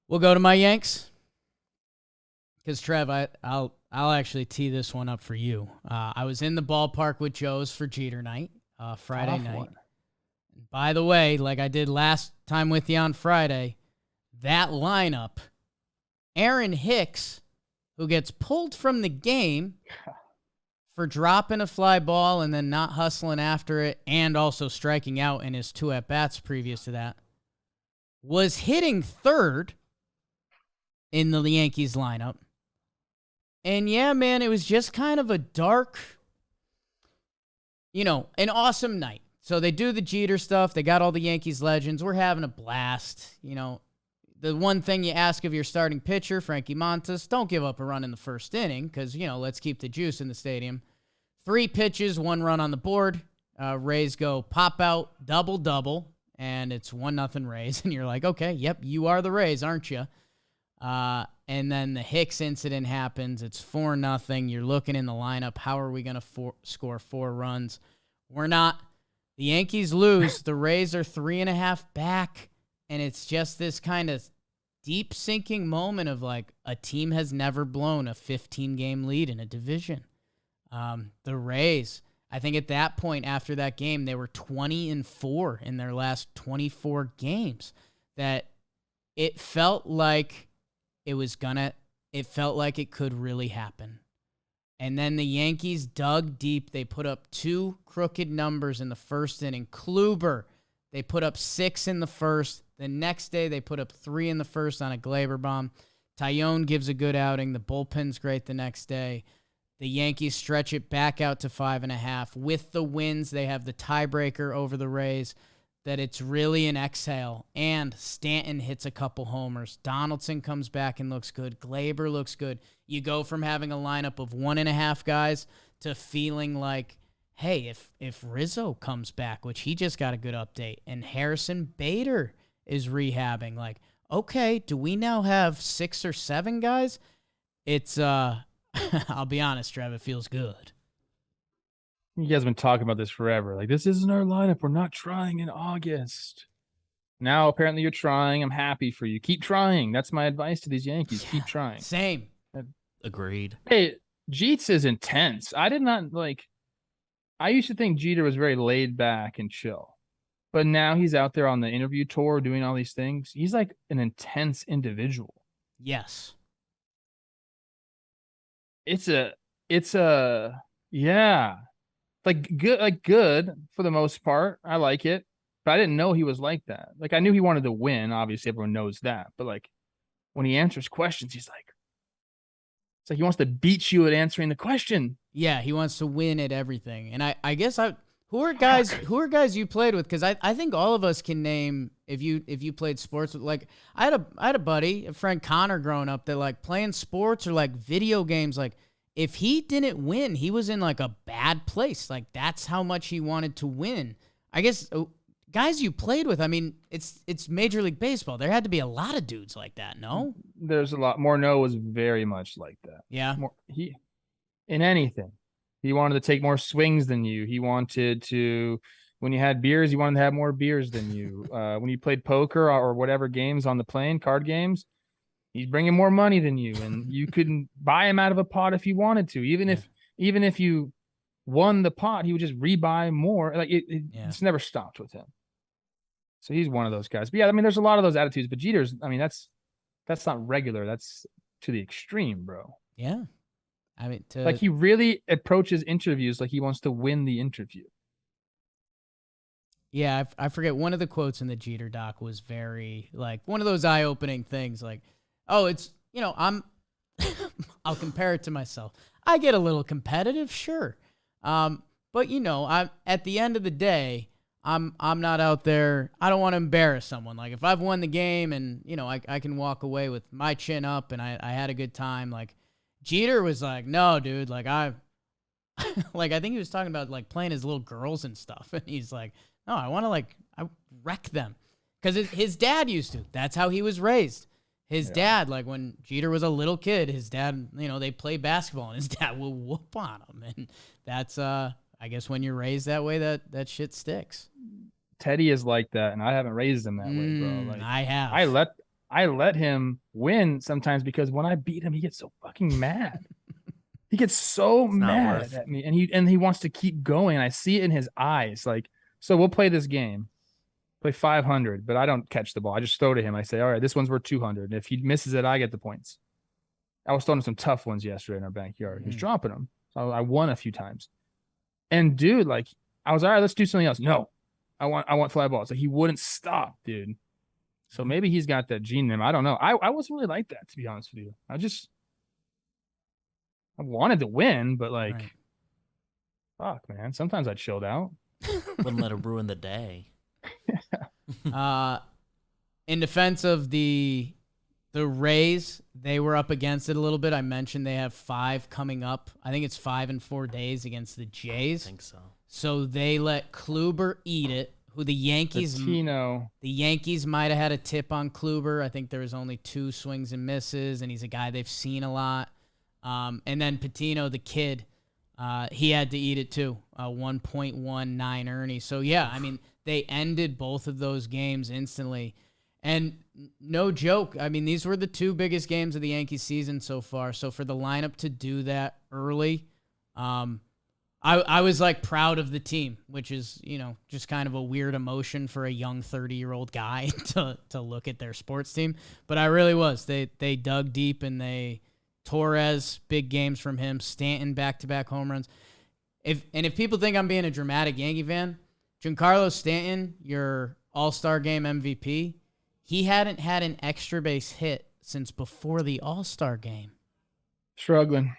We'll go to my Yanks. Because, Trev, I'll actually tee this one up for you. I was in the ballpark with Joe's for Jeter night, Friday night. One. By the way, like I did last time with you on Friday, that lineup, Aaron Hicks, who gets pulled from the game for dropping a fly ball and then not hustling after it and also striking out in his 2 at-bats previous to that, was hitting third in the Yankees lineup. And yeah, man, it was just kind of a dark, an awesome night. So they do the Jeter stuff. They got all the Yankees legends. We're having a blast. The one thing you ask of your starting pitcher, Frankie Montas, don't give up a run in the first inning because, let's keep the juice in the stadium. 3 pitches, 1 run on the board. Rays go pop out, double, and it's 1-0 Rays. And you're like, okay, yep, you are the Rays, aren't you? And then the Hicks incident happens. It's 4-0. You're looking in the lineup. How are we going to score 4 runs? We're not. The Yankees lose. The Rays are 3.5 back. And it's just this kind of deep sinking moment of like a team has never blown a 15-game lead in a division. The Rays, I think at that point after that game, they were 20-4 in their last 24 games. That it felt like it felt like it could really happen. And then the Yankees dug deep. They put up 2 crooked numbers in the first inning. Kluber, they put up 6 in the first. The next day, they put up 3 in the first on a Glaber bomb. Tyone gives a good outing. The bullpen's great the next day. The Yankees stretch it back out to 5.5. With the wins, they have the tiebreaker over the Rays. That it's really an exhale, and Stanton hits a couple homers. Donaldson comes back and looks good. Glaber looks good. You go from having a lineup of 1.5 guys to feeling like, hey, if Rizzo comes back, which he just got a good update, and Harrison Bader is rehabbing, like, okay, do we now have 6 or 7 guys? It's, I'll be honest, Trev, it feels good. You guys have been talking about this forever. Like, this isn't our lineup. We're not trying in August. Now, apparently, you're trying. I'm happy for you. Keep trying. That's my advice to these Yankees. Keep trying. Same. Agreed. Hey, Jeets is intense. I used to think Jeter was very laid back and chill. But now he's out there on the interview tour doing all these things. He's like an intense individual. Yes. Yeah. Good for the most part. I like it, but I didn't know he was like that. Like, I knew he wanted to win. Obviously, everyone knows that. But like, when he answers questions, it's like he wants to beat you at answering the question. Yeah, he wants to win at everything. And I guess who are guys you played with? Because I think all of us can name if you played sports with, like, I had a buddy, a friend Connor growing up that like playing sports or like video games, like, if he didn't win, he was in like a bad place. Like, that's how much he wanted to win. I guess guys you played with, I mean, it's Major League Baseball. There had to be a lot of dudes like that, no? There's a lot. Morneau was very much like that. Yeah. In anything, he wanted to take more swings than you. He wanted to, when you had beers, he wanted to have more beers than you. When you played poker or whatever games on the plane, card games, he's bringing more money than you, and you couldn't buy him out of a pot if you wanted to. Even if you won the pot, he would just rebuy more. Like it's never stopped with him. So he's one of those guys. But yeah, I mean, there's a lot of those attitudes. But Jeter's, I mean, that's not regular. That's to the extreme, bro. Yeah, I mean, like, he really approaches interviews like he wants to win the interview. Yeah, I forget, one of the quotes in the Jeter doc was very like one of those eye-opening things, like, oh, it's, I'm I'll compare it to myself. I get a little competitive, sure. But I'm at the end of the day, I'm not out there. I don't want to embarrass someone. Like, if I've won the game and, I can walk away with my chin up and I had a good time. Like, Jeter was like, no, dude, like, I think he was talking about like playing his little girls and stuff. And he's like, no, I want to I wreck them. Because his dad used to. That's how he was raised. His dad, like when Jeter was a little kid, his dad, they play basketball and his dad will whoop on him. And that's, I guess when you're raised that way, that shit sticks. Teddy is like that, and I haven't raised him that way, bro. Like, I have. I let him win sometimes because when I beat him, he gets so fucking mad. He gets so It's not mad worth. at me, and he wants to keep going. I see it in his eyes. Like, so we'll play this game, play 500, but I don't catch the ball. I just throw to him. I say, all right, this one's worth 200. And if he misses it, I get the points. I was throwing some tough ones yesterday in our backyard. He was dropping them. So I won a few times. And dude, like, I was all right, let's do something else. No, I want fly balls. Like, he wouldn't stop, dude. So maybe he's got that gene in him. I don't know. I wasn't really like that, to be honest with you. I wanted to win, but like, Right. fuck, man. Sometimes I chilled out. Wouldn't let it ruin the day. In defense of the Rays, they were up against it a little bit. I mentioned they have 5 coming up. I think it's 5 in 4 days against the Jays. I think so. So they let Kluber eat it. Who the Yankees might have had a tip on Kluber. I think there was only 2 swings and misses, and he's a guy they've seen a lot. And then Patino, the kid, he had to eat it too. 1.19 Ernie. So yeah, I mean, they ended both of those games instantly. And no joke, I mean, these were the 2 biggest games of the Yankees season so far. So for the lineup to do that early, I was like proud of the team, which is, just kind of a weird emotion for a young 30-year-old guy to look at their sports team. But I really was. They dug deep, and Torres, big games from him, Stanton, back-to-back home runs. If people think I'm being a dramatic Yankee fan, Giancarlo Stanton, your All-Star Game MVP, he hadn't had an extra base hit since before the All-Star Game. Struggling.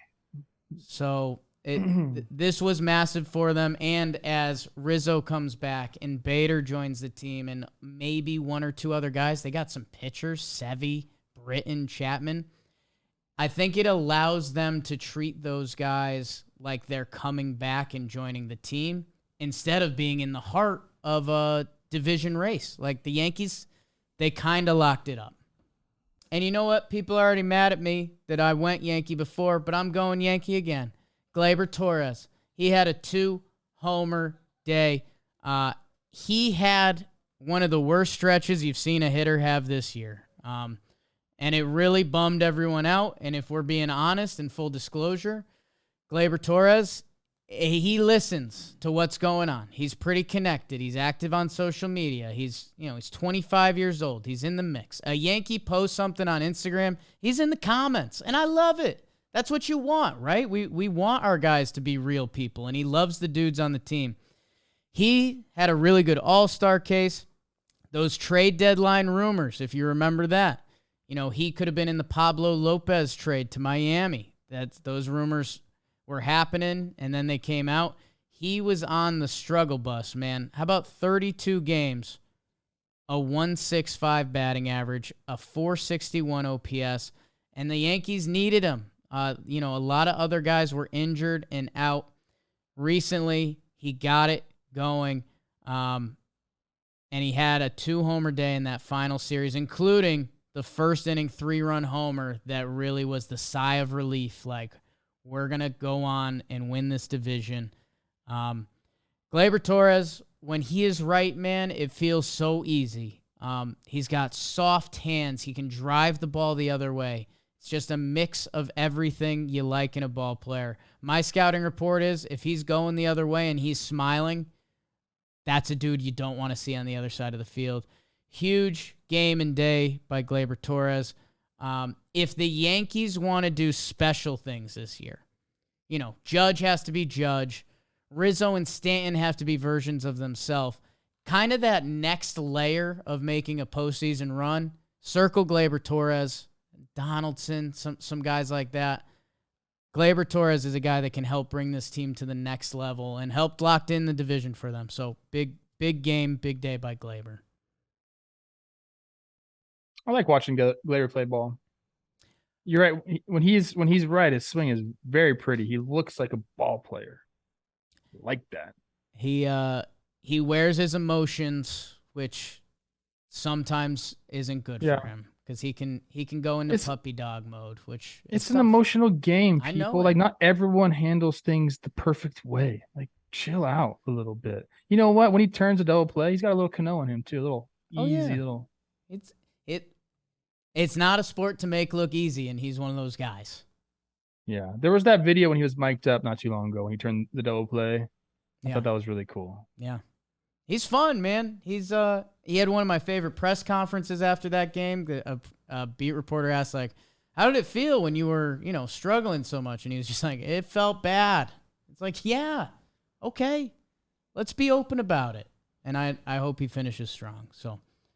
So this was massive for them. And as Rizzo comes back and Bader joins the team and maybe 1 or 2 other guys, they got some pitchers, Sevy, Britton, Chapman. I think it allows them to treat those guys like they're coming back and joining the team instead of being in the heart of a division race. Like the Yankees, they kind of locked it up. And you know what? People are already mad at me that I went Yankee before, but I'm going Yankee again. Gleyber Torres. He had a 2-homer day. He had one of the worst stretches you've seen a hitter have this year. And it really bummed everyone out. And if we're being honest and full disclosure, Gleyber Torres, he listens to what's going on. He's pretty connected. He's active on social media. He's 25 years old. He's in the mix. A Yankee posts something on Instagram, he's in the comments, and I love it. That's what you want, right? We want our guys to be real people, and he loves the dudes on the team. He had a really good all-star case. Those trade deadline rumors, if you remember that, he could have been in the Pablo Lopez trade to Miami. Those rumors were happening, and then they came out. He was on the struggle bus, man. How about 32 games, a 1.65 batting average, a 461 OPS, and the Yankees needed him. A lot of other guys were injured and out. Recently, he got it going, and he had a 2-homer day in that final series, including the first inning 3-run homer that really was the sigh of relief, like, we're going to go on and win this division. Gleyber Torres, when he is right, man, it feels so easy. He's got soft hands. He can drive the ball the other way. It's just a mix of everything you like in a ball player. My scouting report is if he's going the other way and he's smiling, that's a dude you don't want to see on the other side of the field. Huge game and day by Gleyber Torres. If the Yankees want to do special things this year, Judge has to be Judge. Rizzo and Stanton have to be versions of themselves. Kind of that next layer of making a postseason run. Circle Gleyber Torres, Donaldson, some guys like that. Gleyber Torres is a guy that can help bring this team to the next level and helped lock in the division for them. So big game, big day by Gleyber. I like watching Gleyber play ball. You're right. When he's right, his swing is very pretty. He looks like a ball player. Like that. He wears his emotions, which sometimes isn't good for him because he can go into puppy dog mode, which it's an emotional game. People, I know like, not everyone handles things the perfect way. Like, chill out a little bit. You know what? When he turns a double play, he's got a little Cano in him too. A little easy little. It's not a sport to make look easy, and he's one of those guys. Yeah. There was that video when he was mic'd up not too long ago when he turned the double play. I Yeah. thought that was really cool. Yeah. He's fun, man. He had one of my favorite press conferences after that game. A beat reporter asked, like, how did it feel when you were, struggling so much? And he was just like, it felt bad. It's like, yeah, okay. Let's be open about it. And I hope he finishes strong. So